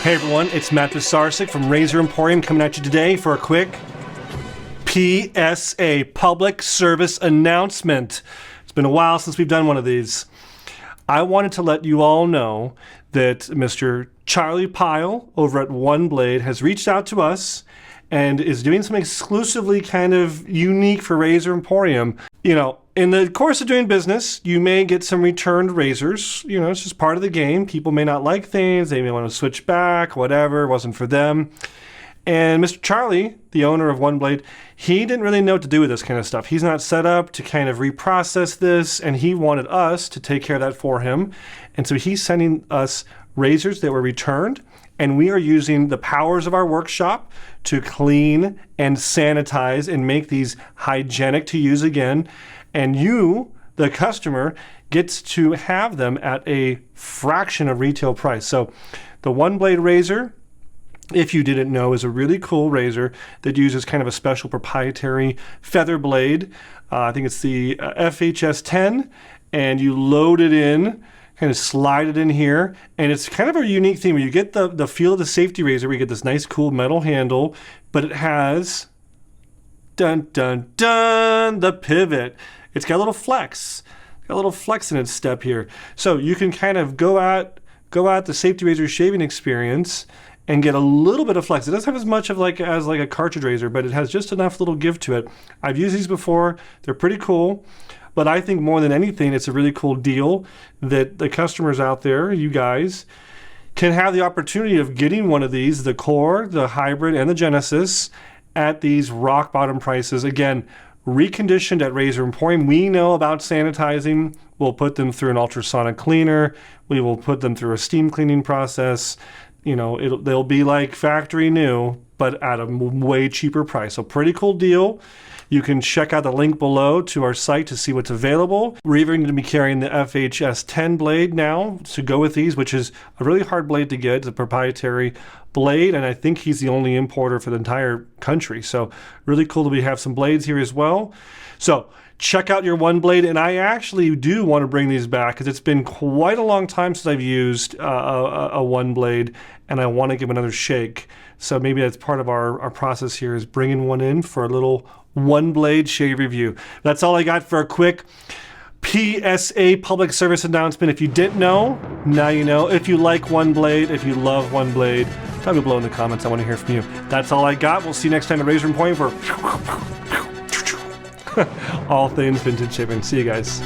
Hey everyone, it's Matt Sarsik from Razor Emporium coming at you today for a quick PSA, public service announcement. It's been a while since we've done one of these. I wanted to let you all know that Mr. Charlie Pyle over at OneBlade has reached out to us and is doing something exclusively kind of unique for Razor Emporium. You know, in the course of doing business, you may get some returned razors. You know, it's just part of the game. People may not like things. They may want to switch back, whatever. It wasn't for them. And Mr. Charlie, the owner of OneBlade, he didn't really know what to do with this kind of stuff. He's not set up to kind of reprocess this, and he wanted us to take care of that for him. And so he's sending us razors that were returned, and we are using the powers of our workshop to clean and sanitize and make these hygienic to use again. And you, the customer, gets to have them at a fraction of retail price. So the OneBlade razor, if you didn't know, is a really cool razor that uses kind of a special proprietary feather blade. I think it's the FHS10, and you load it in, kind of slide it in here, and it's kind of a unique thing where you get the feel of the safety razor, where you get this nice cool metal handle, but it has, dun dun dun, the pivot. It's got a little flex. Got a little flex in its step here. So you can kind of go at the safety razor shaving experience and get a little bit of flex. It doesn't have as much of as a cartridge razor, but it has just enough little give to it. I've used these before. They're pretty cool. But I think more than anything, it's a really cool deal that the customers out there, you guys, can have the opportunity of getting one of these, the Core, the Hybrid, and the Genesis, at these rock bottom prices. Again, reconditioned at Razor Emporium. We know about sanitizing. We'll put them through an ultrasonic cleaner. We will put them through a steam cleaning process. You know, they'll be like factory new, but at a way cheaper price. So pretty cool deal. You can check out the link below to our site to see what's available. We're even going to be carrying the FHS10 blade now to go with these, which is a really hard blade to get. It's a proprietary blade, and I think he's the only importer for the entire country. So really cool that we have some blades here as well. So check out your OneBlade, and I actually do want to bring these back because it's been quite a long time since I've used a OneBlade, and I want to give another shake. So maybe that's part of our process here, is bringing one in for a little OneBlade shave review. That's all I got for a quick PSA public service announcement. If you didn't know, now you know. If you like OneBlade, if you love OneBlade, tell me below in the comments. I want to hear from you. That's all I got. We'll see you next time at Razor Emporium for all things vintage shaving. See you guys.